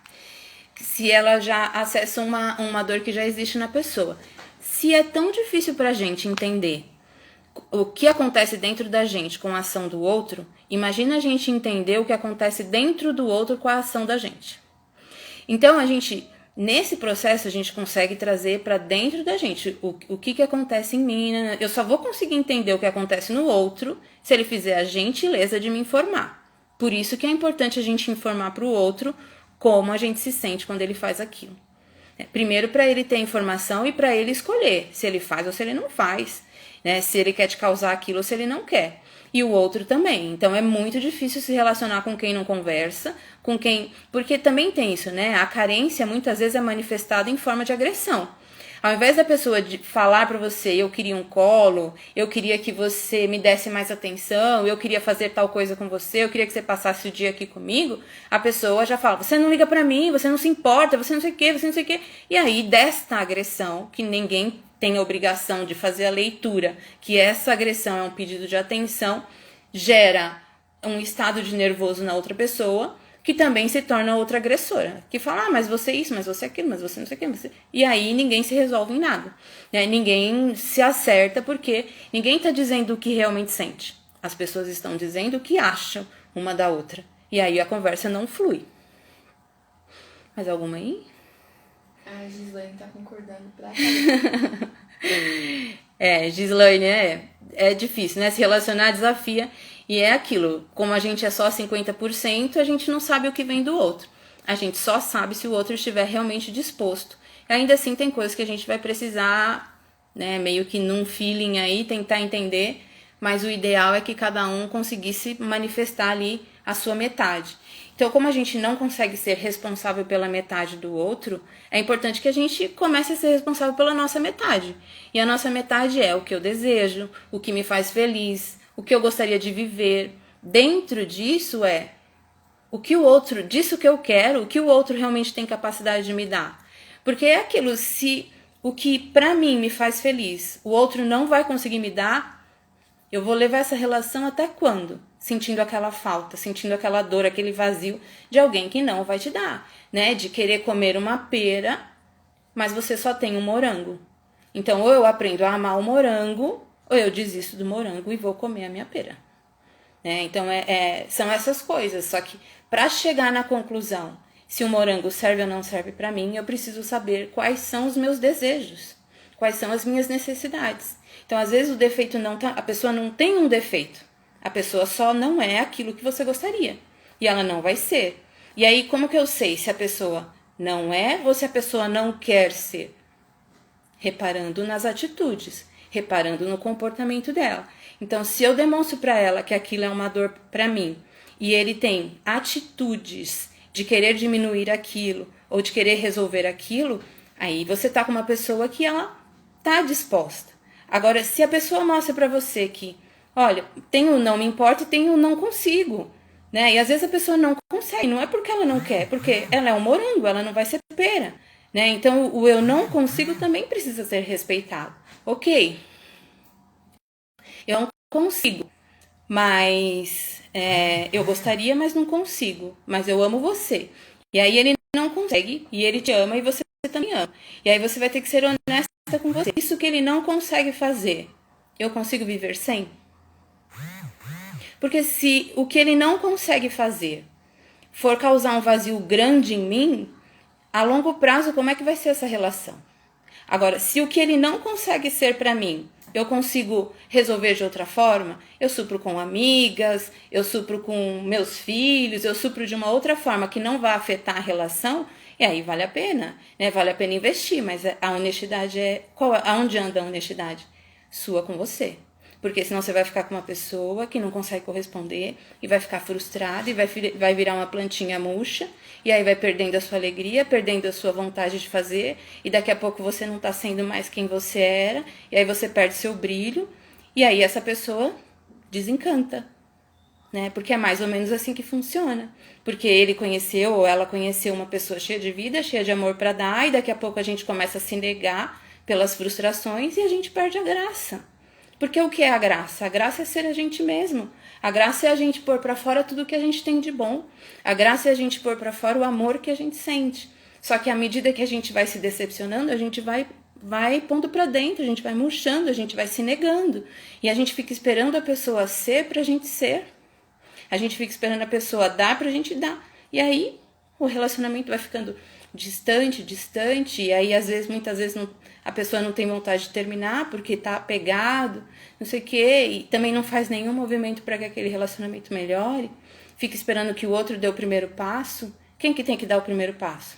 Se ela já acessa uma dor que já existe na pessoa. Se é tão difícil pra gente entender o que acontece dentro da gente com a ação do outro, imagina a gente entender o que acontece dentro do outro com a ação da gente. Então, nesse processo, a gente consegue trazer para dentro da gente o que acontece em mim. Né? Eu só vou conseguir entender o que acontece no outro se ele fizer a gentileza de me informar. Por isso que é importante a gente informar para o outro como a gente se sente quando ele faz aquilo. Primeiro, para ele ter informação e para ele escolher se ele faz ou se ele não faz. Né? Se ele quer te causar aquilo ou se ele não quer. E o outro também. Então é muito difícil se relacionar com quem não conversa, com quem... Porque também tem isso, né? A carência muitas vezes é manifestada em forma de agressão. Ao invés da pessoa de falar pra você, eu queria um colo, eu queria que você me desse mais atenção, eu queria fazer tal coisa com você, eu queria que você passasse o dia aqui comigo, a pessoa já fala, você não liga pra mim, você não se importa, você não sei o quê, você não sei o quê. E aí, desta agressão, que ninguém tem a obrigação de fazer a leitura, que essa agressão é um pedido de atenção, gera um estado de nervoso na outra pessoa, que também se torna outra agressora, que fala, mas você isso, mas você aquilo, mas você não sei o que, e aí ninguém se resolve em nada, né? Ninguém se acerta porque ninguém está dizendo o que realmente sente, as pessoas estão dizendo o que acham uma da outra, e aí a conversa não flui. Mais alguma aí? A Gislaine tá concordando pra Gislaine, é difícil, né? Se relacionar desafia. E é aquilo, como a gente é só 50%, a gente não sabe o que vem do outro. A gente só sabe se o outro estiver realmente disposto. E ainda assim tem coisas que a gente vai precisar, né, meio que num feeling aí, tentar entender. Mas o ideal é que cada um conseguisse manifestar ali a sua metade. Então, como a gente não consegue ser responsável pela metade do outro, é importante que a gente comece a ser responsável pela nossa metade. E a nossa metade é o que eu desejo, o que me faz feliz, o que eu gostaria de viver. Dentro disso é o que o outro, disso que eu quero, o que o outro realmente tem capacidade de me dar. Porque é aquilo, se o que pra mim me faz feliz, o outro não vai conseguir me dar, eu vou levar essa relação até quando? Sentindo aquela falta, sentindo aquela dor, aquele vazio de alguém que não vai te dar, né? De querer comer uma pera, mas você só tem um morango. Então, ou eu aprendo a amar o morango, ou eu desisto do morango e vou comer a minha pera. Né? Então, são essas coisas. Só que, para chegar na conclusão, se o morango serve ou não serve para mim, eu preciso saber quais são os meus desejos, quais são as minhas necessidades. Então, às vezes, o defeito não tá... A pessoa não tem um defeito. A pessoa só não é aquilo que você gostaria. E ela não vai ser. E aí, como que eu sei se a pessoa não é ou se a pessoa não quer ser? Reparando nas atitudes, reparando no comportamento dela. Então, se eu demonstro para ela que aquilo é uma dor para mim, e ele tem atitudes de querer diminuir aquilo, ou de querer resolver aquilo, aí você tá com uma pessoa que ela tá disposta. Agora, se a pessoa mostra para você que, olha, tem o não me importa e tem o não consigo, né? E às vezes a pessoa não consegue, não é porque ela não quer, porque ela é um morango, ela não vai ser pera, né? Então o eu não consigo também precisa ser respeitado. Ok, eu não consigo, mas eu gostaria, mas não consigo, mas eu amo você. E aí ele não consegue, e ele te ama e você também ama. E aí você vai ter que ser honesta com você. Isso que ele não consegue fazer, eu consigo viver sem? Porque se o que ele não consegue fazer for causar um vazio grande em mim, a longo prazo, como é que vai ser essa relação? Agora, se o que ele não consegue ser para mim, eu consigo resolver de outra forma, eu supro com amigas, eu supro com meus filhos, eu supro de uma outra forma que não vai afetar a relação, E aí vale a pena, né? Vale a pena investir, mas a honestidade aonde anda a honestidade? Sua com você. Porque senão você vai ficar com uma pessoa que não consegue corresponder e vai ficar frustrada e vai virar uma plantinha murcha e aí vai perdendo a sua alegria, perdendo a sua vontade de fazer e daqui a pouco você não está sendo mais quem você era e aí você perde seu brilho e aí essa pessoa desencanta, né? Porque é mais ou menos assim que funciona. Porque ele conheceu ou ela conheceu uma pessoa cheia de vida, cheia de amor para dar e daqui a pouco a gente começa a se negar pelas frustrações e a gente perde a graça. Porque o que é a graça? A graça é ser a gente mesmo. A graça é a gente pôr para fora tudo que a gente tem de bom. A graça é a gente pôr para fora o amor que a gente sente. Só que à medida que a gente vai se decepcionando, a gente vai pondo para dentro, a gente vai murchando, a gente vai se negando. E a gente fica esperando a pessoa ser pra gente ser. A gente fica esperando a pessoa dar pra gente dar. E aí o relacionamento vai ficando distante, e aí muitas vezes a pessoa não tem vontade de terminar porque tá apegado, não sei o quê, e também não faz nenhum movimento para que aquele relacionamento melhore, fica esperando que o outro dê o primeiro passo. Quem que tem que dar o primeiro passo?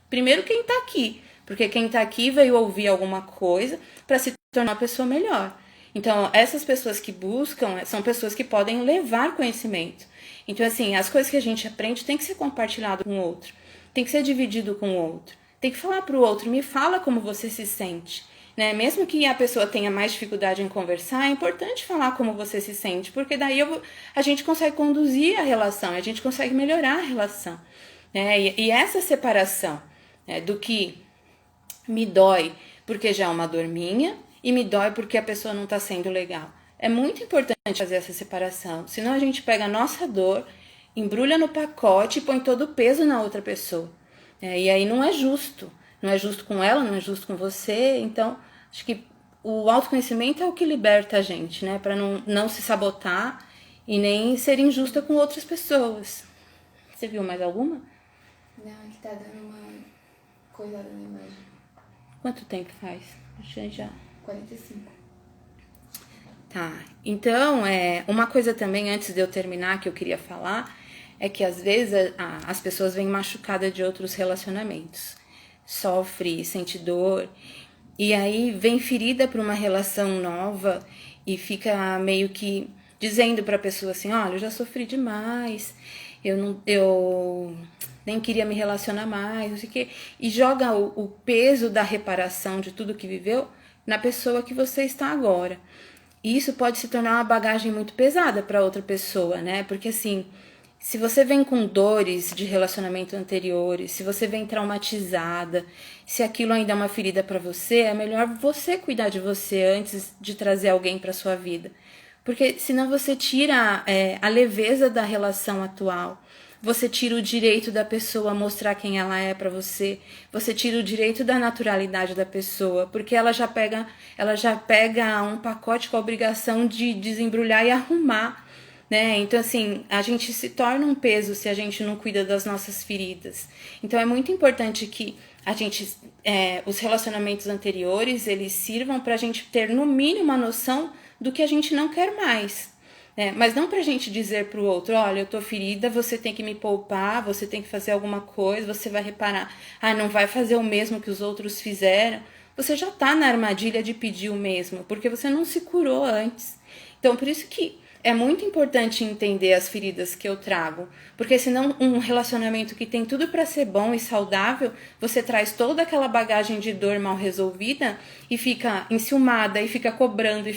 Primeiro quem tá aqui, porque quem tá aqui veio ouvir alguma coisa para se tornar uma pessoa melhor. Então, essas pessoas que buscam são pessoas que podem levar conhecimento. Então, assim, as coisas que a gente aprende tem que ser compartilhado com o outro. Tem que ser dividido com o outro. Tem que falar para o outro, me fala como você se sente. Né? Mesmo que a pessoa tenha mais dificuldade em conversar, é importante falar como você se sente, porque daí a gente consegue conduzir a relação, a gente consegue melhorar a relação. Né? E essa separação, né, do que me dói porque já é uma dor minha e me dói porque a pessoa não está sendo legal. É muito importante fazer essa separação, senão a gente pega a nossa dor, embrulha no pacote e põe todo o peso na outra pessoa. E aí não é justo. Não é justo com ela, não é justo com você. Então, acho que o autoconhecimento é o que liberta a gente, né? Para não se sabotar e nem ser injusta com outras pessoas. Você viu mais alguma? Não, é que tá dando uma coisada na imagem. Quanto tempo faz? Achei já. 45. Tá. Então, uma coisa também, antes de eu terminar, que eu queria falar, é que às vezes as pessoas vêm machucadas de outros relacionamentos. Sofre, sente dor, e aí vem ferida para uma relação nova e fica meio que dizendo para a pessoa assim, olha, eu já sofri demais, eu nem queria me relacionar mais, não sei o quê, e joga o peso da reparação de tudo que viveu na pessoa que você está agora. E isso pode se tornar uma bagagem muito pesada para outra pessoa, né? Porque assim, se você vem com dores de relacionamento anteriores, se você vem traumatizada, se aquilo ainda é uma ferida para você, é melhor você cuidar de você antes de trazer alguém para sua vida. Porque senão você tira a leveza da relação atual. Você tira o direito da pessoa mostrar quem ela é para você. Você tira o direito da naturalidade da pessoa, porque ela já pega um pacote com a obrigação de desembrulhar e arrumar, né? Então assim, a gente se torna um peso se a gente não cuida das nossas feridas. Então é muito importante que a gente, os relacionamentos anteriores, eles sirvam para a gente ter no mínimo uma noção do que a gente não quer mais. Mas não pra gente dizer pro outro, olha, eu tô ferida, você tem que me poupar, você tem que fazer alguma coisa, você vai reparar, não vai fazer o mesmo que os outros fizeram. Você já tá na armadilha de pedir o mesmo, porque você não se curou antes. Então, por isso que é muito importante entender as feridas que eu trago, porque senão um relacionamento que tem tudo para ser bom e saudável, você traz toda aquela bagagem de dor mal resolvida e fica enciumada e fica cobrando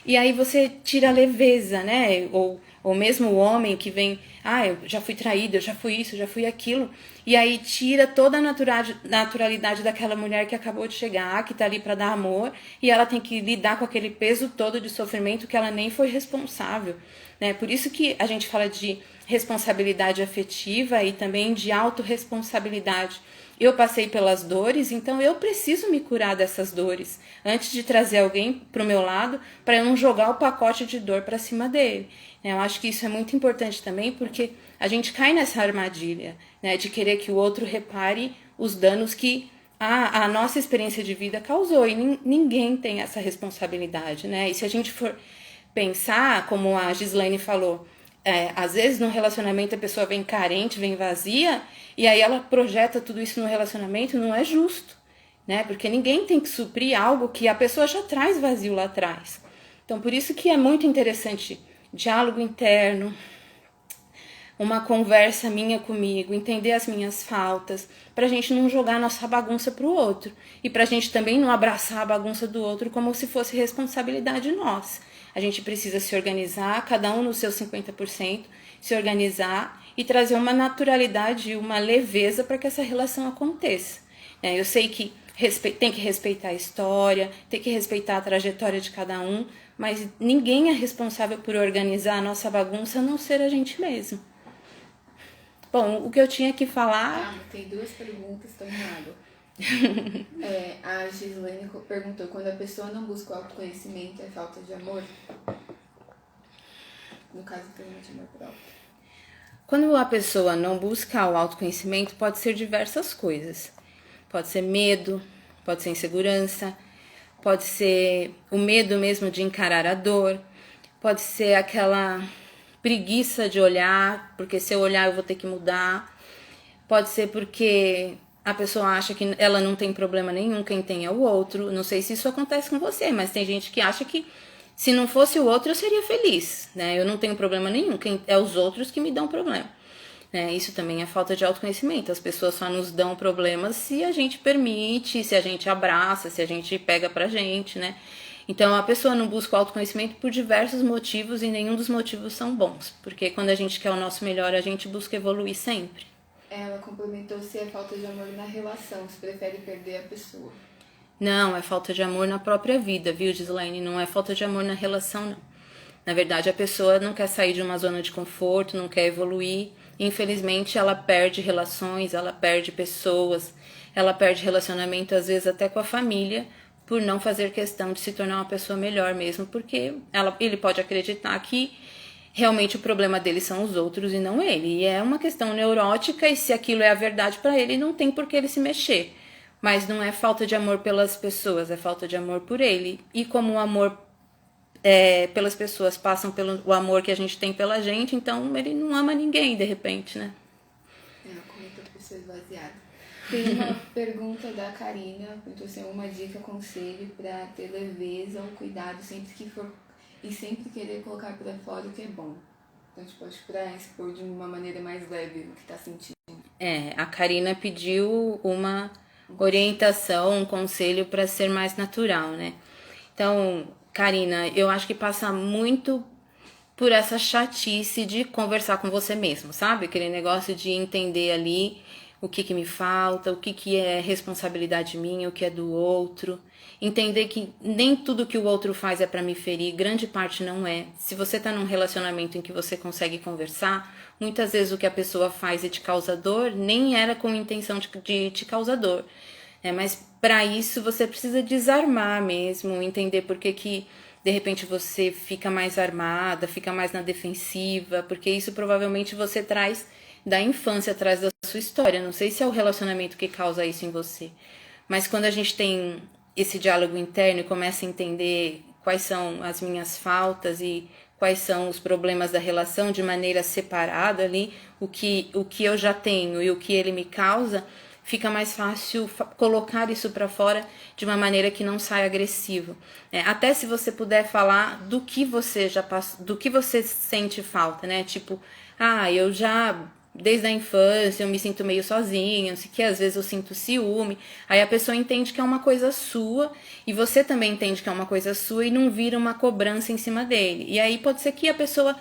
e aí você tira a leveza, né? Ou mesmo o homem que vem, eu já fui traída, eu já fui isso, eu já fui aquilo, e aí tira toda a naturalidade daquela mulher que acabou de chegar, que tá ali para dar amor, e ela tem que lidar com aquele peso todo de sofrimento que ela nem foi responsável, né? Por isso que a gente fala de responsabilidade afetiva e também de autorresponsabilidade. Eu passei pelas dores, então eu preciso me curar dessas dores antes de trazer alguém pro meu lado para eu não jogar o pacote de dor para cima dele. Eu acho que isso é muito importante também, porque a gente cai nessa armadilha, né, de querer que o outro repare os danos que a nossa experiência de vida causou, e ninguém tem essa responsabilidade, né? E se a gente for pensar, como a Gislaine falou, às vezes no relacionamento a pessoa vem carente, vem vazia, e aí ela projeta tudo isso no relacionamento, não é justo, né? Porque ninguém tem que suprir algo que a pessoa já traz vazio lá atrás. Então, por isso que é muito interessante diálogo interno, uma conversa minha comigo, entender as minhas faltas, pra gente não jogar nossa bagunça pro outro. E pra gente também não abraçar a bagunça do outro como se fosse responsabilidade nossa. A gente precisa se organizar, cada um no seu 50%, se organizar e trazer uma naturalidade e uma leveza para que essa relação aconteça. Eu sei que tem que respeitar a história, tem que respeitar a trajetória de cada um, mas ninguém é responsável por organizar a nossa bagunça a não ser a gente mesmo. Bom, o que eu tinha que falar... tem 2 perguntas, estão em água. A Gislaine perguntou, quando a pessoa não busca o autoconhecimento, é falta de amor? No caso, de amor próprio. Quando a pessoa não busca o autoconhecimento, pode ser diversas coisas. Pode ser medo, pode ser insegurança, pode ser o medo mesmo de encarar a dor, pode ser aquela preguiça de olhar, porque se eu olhar eu vou ter que mudar. Pode ser porque a pessoa acha que ela não tem problema nenhum, quem tem é o outro. Não sei se isso acontece com você, mas tem gente que acha que se não fosse o outro eu seria feliz, né? Eu não tenho problema nenhum, quem é os outros que me dão problema. Isso também é falta de autoconhecimento. As pessoas só nos dão problemas se a gente permite, se a gente abraça, se a gente pega pra gente, né? Então a pessoa não busca o autoconhecimento por diversos motivos e nenhum dos motivos são bons. Porque quando a gente quer o nosso melhor, a gente busca evoluir sempre. Ela complementou se é falta de amor na relação, se prefere perder a pessoa. Não, é falta de amor na própria vida, viu, Gislaine? Não é falta de amor na relação, não. Na verdade, a pessoa não quer sair de uma zona de conforto, não quer evoluir. Infelizmente, ela perde relações, ela perde pessoas, ela perde relacionamento, às vezes até com a família, por não fazer questão de se tornar uma pessoa melhor mesmo, porque ele pode acreditar que realmente o problema dele são os outros e não ele. E é uma questão neurótica, e se aquilo é a verdade para ele, não tem por que ele se mexer. Mas não é falta de amor pelas pessoas, é falta de amor por ele. E como o amor pelas pessoas passam pelo amor que a gente tem pela gente, então ele não ama ninguém, de repente, né? Comentou por ser esvaziado. Tem uma pergunta da Karina, perguntou se é uma dica, conselho para ter leveza ou cuidado sempre que for e sempre querer colocar para fora o que é bom. Então, tipo, acho que para expor de uma maneira mais leve o que tá sentindo. A Karina pediu uma orientação, um conselho para ser mais natural, né? Então, Karina, eu acho que passa muito por essa chatice de conversar com você mesmo, sabe? Aquele negócio de entender ali o que me falta, o que é responsabilidade minha, o que é do outro. Entender que nem tudo que o outro faz é para me ferir, grande parte não é. Se você tá num relacionamento em que você consegue conversar, muitas vezes o que a pessoa faz e te causa dor, nem era com intenção de te causar dor. Mas para isso você precisa desarmar mesmo, entender por que de repente você fica mais armada, fica mais na defensiva, porque isso provavelmente você traz da infância, traz da sua história. Não sei se é o relacionamento que causa isso em você, mas quando a gente tem esse diálogo interno e começa a entender quais são as minhas faltas e quais são os problemas da relação de maneira separada ali, o que eu já tenho e o que ele me causa, fica mais fácil colocar isso para fora de uma maneira que não saia agressivo. Até se você puder falar do que você já passou, do que você sente falta, né? Tipo, eu já, desde a infância, eu me sinto meio sozinha, não sei o que, às vezes eu sinto ciúme. Aí a pessoa entende que é uma coisa sua e você também entende que é uma coisa sua e não vira uma cobrança em cima dele. E aí pode ser que a pessoa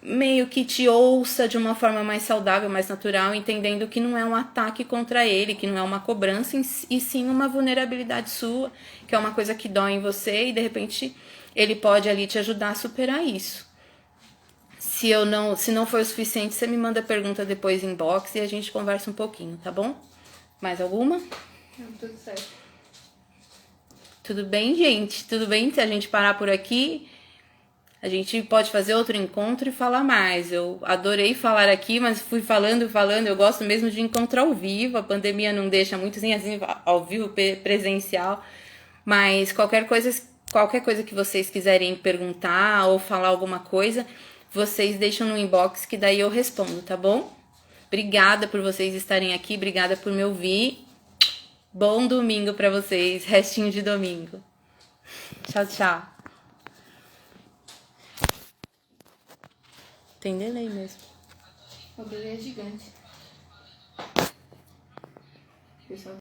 meio que te ouça de uma forma mais saudável, mais natural, entendendo que não é um ataque contra ele, que não é uma cobrança, e sim uma vulnerabilidade sua, que é uma coisa que dói em você, e de repente ele pode ali te ajudar a superar isso. Se não for o suficiente, você me manda pergunta depois em inbox e a gente conversa um pouquinho, tá bom? Mais alguma? Não, tudo certo. Tudo bem, gente? Tudo bem se a gente parar por aqui? A gente pode fazer outro encontro e falar mais. Eu adorei falar aqui, mas fui falando. Eu gosto mesmo de encontro ao vivo. A pandemia não deixa muito assim ao vivo, presencial. Mas qualquer coisa que vocês quiserem perguntar ou falar alguma coisa, vocês deixam no inbox que daí eu respondo, tá bom? Obrigada por vocês estarem aqui, obrigada por me ouvir. Bom domingo pra vocês, restinho de domingo. Tchau, tchau. Tem delay mesmo. O delay é gigante. Pessoal.